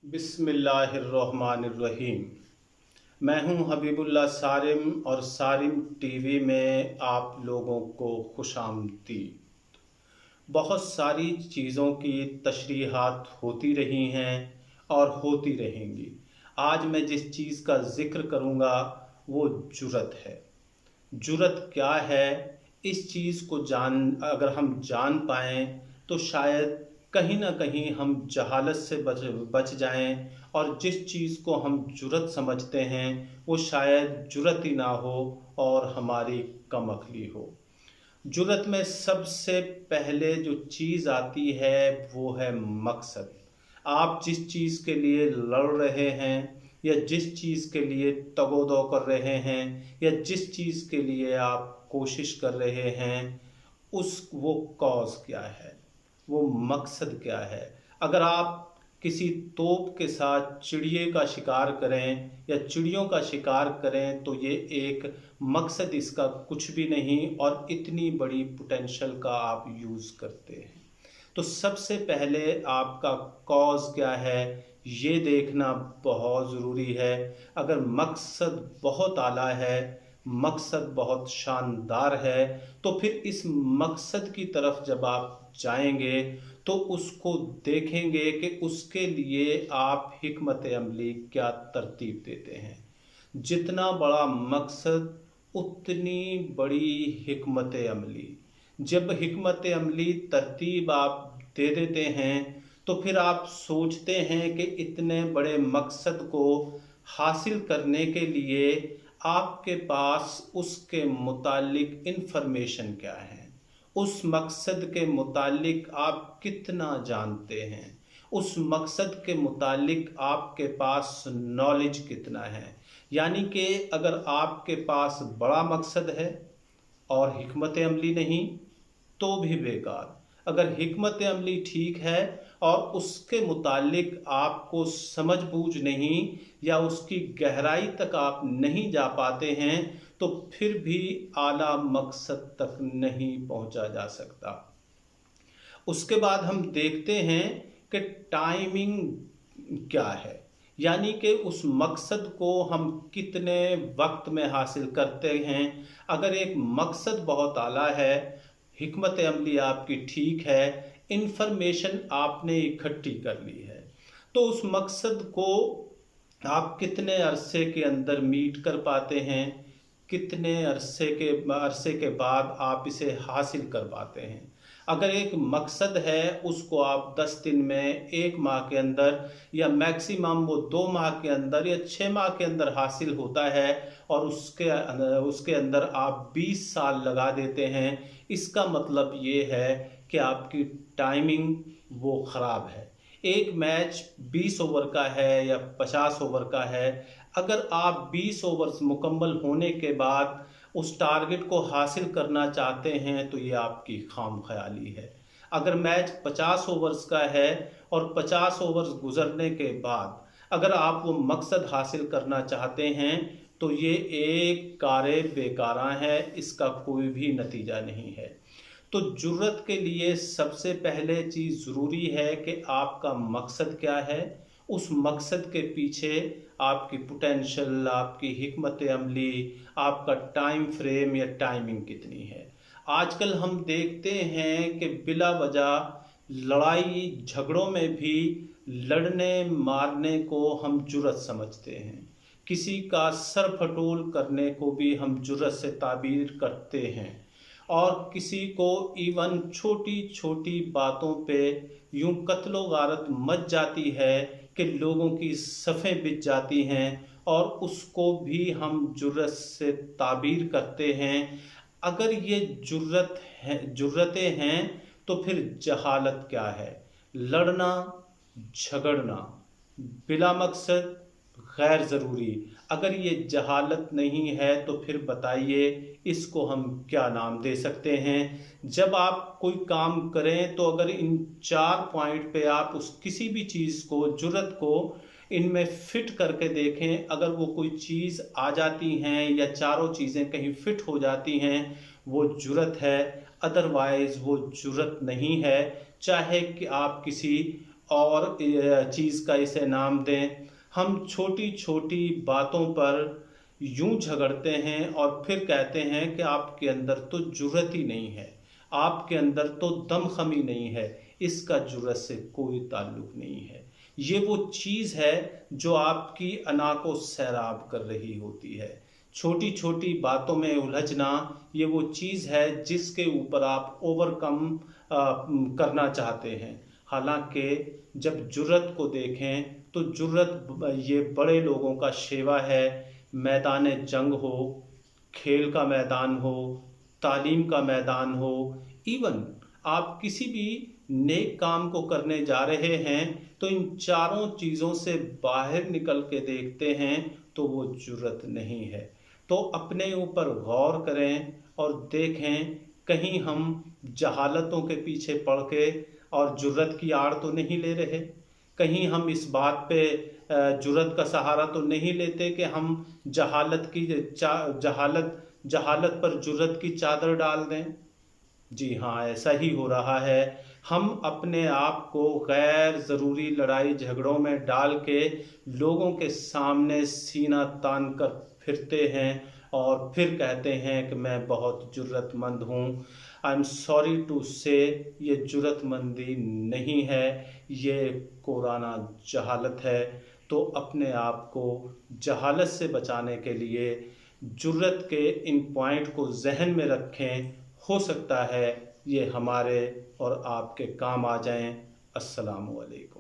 बिस्मिल्लाहिर्रहमानिर्रहीम। मैं हूं हबीबुल्लाह सारिम और सारिम टीवी में आप लोगों को खुशामदीद। बहुत सारी चीज़ों की तशरीहात होती रही हैं और होती रहेंगी। आज मैं जिस चीज़ का ज़िक्र करूंगा वो जुर्रत है। जुर्रत क्या है, इस चीज़ को अगर हम जान पाएँ तो शायद कहीं ना कहीं हम जहालत से बच जाएं और जिस चीज़ को हम जुर्रत समझते हैं वो शायद जुर्रत ही ना हो और हमारी कम अक्ली हो। जुर्रत में सबसे पहले जो चीज़ आती है वो है मकसद। आप जिस चीज़ के लिए लड़ रहे हैं या जिस चीज़ के लिए तगोदो कर रहे हैं या जिस चीज़ के लिए आप कोशिश कर रहे हैं वो कॉज क्या है, वो मकसद क्या है। अगर आप किसी तोप के साथ चिड़िए का शिकार करें या चिड़ियों का शिकार करें तो ये एक मकसद इसका कुछ भी नहीं और इतनी बड़ी पोटेंशियल का आप यूज़ करते हैं। तो सबसे पहले आपका कॉज क्या है ये देखना बहुत ज़रूरी है। अगर मकसद बहुत आला है, मकसद बहुत शानदार है, तो फिर इस मकसद की तरफ जब आप जाएंगे तो उसको देखेंगे कि उसके लिए आप हिकमत अमली क्या तरतीब देते हैं। जितना बड़ा मकसद उतनी बड़ी हिकमत अमली। जब हिकमत अमली तरतीब आप दे देते हैं तो फिर आप सोचते हैं कि इतने बड़े मकसद को हासिल करने के लिए आपके पास उसके मुतालिक इन्फॉर्मेशन क्या है, उस मकसद के मुतालिक आप कितना जानते हैं, उस मकसद के मुतालिक आपके पास नॉलेज कितना है। यानी कि अगर आपके पास बड़ा मकसद है और हिकमत अमली नहीं तो भी बेकार। अगर हिकमत अमली ठीक है और उसके मुतालिक आपको समझ बूझ नहीं या उसकी गहराई तक आप नहीं जा पाते हैं तो फिर भी आला मकसद तक नहीं पहुंचा जा सकता। उसके बाद हम देखते हैं कि टाइमिंग क्या है, यानी कि उस मकसद को हम कितने वक्त में हासिल करते हैं। अगर एक मकसद बहुत आला है, हिकमत अमली आपकी ठीक है, इन्फॉर्मेशन आपने इकट्ठी कर ली है, तो उस मकसद को आप कितने अरसे के अंदर मीट कर पाते हैं, कितने अरसे के बाद आप इसे हासिल कर पाते हैं। अगर एक मकसद है उसको आप 10 दिन में, 1 माह के अंदर या मैक्सिमम वो 2 माह के अंदर या 6 माह के अंदर हासिल होता है और उसके अंदर आप 20 साल लगा देते हैं, इसका मतलब ये है कि आपकी टाइमिंग वो ख़राब है। एक मैच 20 ओवर का है या 50 ओवर का है, अगर आप 20 ओवर्स मुकम्मल होने के बाद उस टारगेट को हासिल करना चाहते हैं तो ये आपकी खाम ख्याली है। अगर मैच 50 ओवर्स का है और 50 ओवर्स गुजरने के बाद अगर आप वो मकसद हासिल करना चाहते हैं तो ये एक कारे बेकारा है, इसका कोई भी नतीजा नहीं है। तो जुर्रत के लिए सबसे पहले चीज़ ज़रूरी है कि आपका मकसद क्या है, उस मकसद के पीछे आपकी पोटेंशियल, आपकी हिकमत अमली, आपका टाइम फ्रेम या टाइमिंग कितनी है। आजकल हम देखते हैं कि बिला वजह लड़ाई झगड़ों में भी लड़ने मारने को हम जुर्रत समझते हैं, किसी का सर फटोल करने को भी हम जुर्रत से ताबीर करते हैं और किसी को इवन छोटी छोटी बातों पे यूं कत्लो गारत मच जाती है कि लोगों की सफ़ें बिछ जाती हैं और उसको भी हम जुर्रत से ताबीर करते हैं। अगर ये जुर्रतें हैं तो फिर जहालत क्या है? लड़ना झगड़ना बिला मकसद गैर ज़रूरी। अगर ये जहालत नहीं है तो फिर बताइए इसको हम क्या नाम दे सकते हैं। जब आप कोई काम करें तो अगर इन 4 पॉइंट पे आप किसी भी चीज़ को, जुर्रत को इनमें फिट करके देखें, अगर वो कोई चीज़ आ जाती हैं या चारों चीज़ें कहीं फिट हो जाती हैं वो जुर्रत है, अदरवाइज़ वो जुर्रत नहीं है। चाहे कि आप किसी और चीज़ का इसे नाम दें। हम छोटी छोटी बातों पर यूं झगड़ते हैं और फिर कहते हैं कि आपके अंदर तो जुर्रत ही नहीं है, आपके अंदर तो दमखमी नहीं है। इसका जुर्रत से कोई ताल्लुक नहीं है। ये वो चीज़ है जो आपकी अना को सैराब कर रही होती है। छोटी छोटी बातों में उलझना ये वो चीज़ है जिसके ऊपर आप ओवरकम करना चाहते हैं। हालांकि जब जुर्रत को देखें तो जुर्रत ये बड़े लोगों का शेवा है। मैदान जंग हो, खेल का मैदान हो, तालीम का मैदान हो, इवन आप किसी भी नेक काम को करने जा रहे हैं तो इन चारों चीज़ों से बाहर निकल के देखते हैं तो वो जुर्रत नहीं है। तो अपने ऊपर गौर करें और देखें कहीं हम जहालतों के पीछे पड़ के और जुर्रत की आड़ तो नहीं ले रहे। कहीं हम इस बात पे जुर्रत का सहारा तो नहीं लेते कि हम जहालत पर जुर्रत की चादर डाल दें। जी हाँ, ऐसा ही हो रहा है। हम अपने आप को गैर ज़रूरी लड़ाई झगड़ों में डाल के लोगों के सामने सीना तान कर फिरते हैं और फिर कहते हैं कि मैं बहुत जुर्रतमंद हूँ। आई एम सॉरी टू से ये जुर्रतमंदी नहीं है, ये कोराना जहालत है। तो अपने आप को जहालत से बचाने के लिए जुर्रत के इन पॉइंट को जहन में रखें। हो सकता है ये हमारे और आपके काम आ जाएं। अस्सलामु अलैकुम।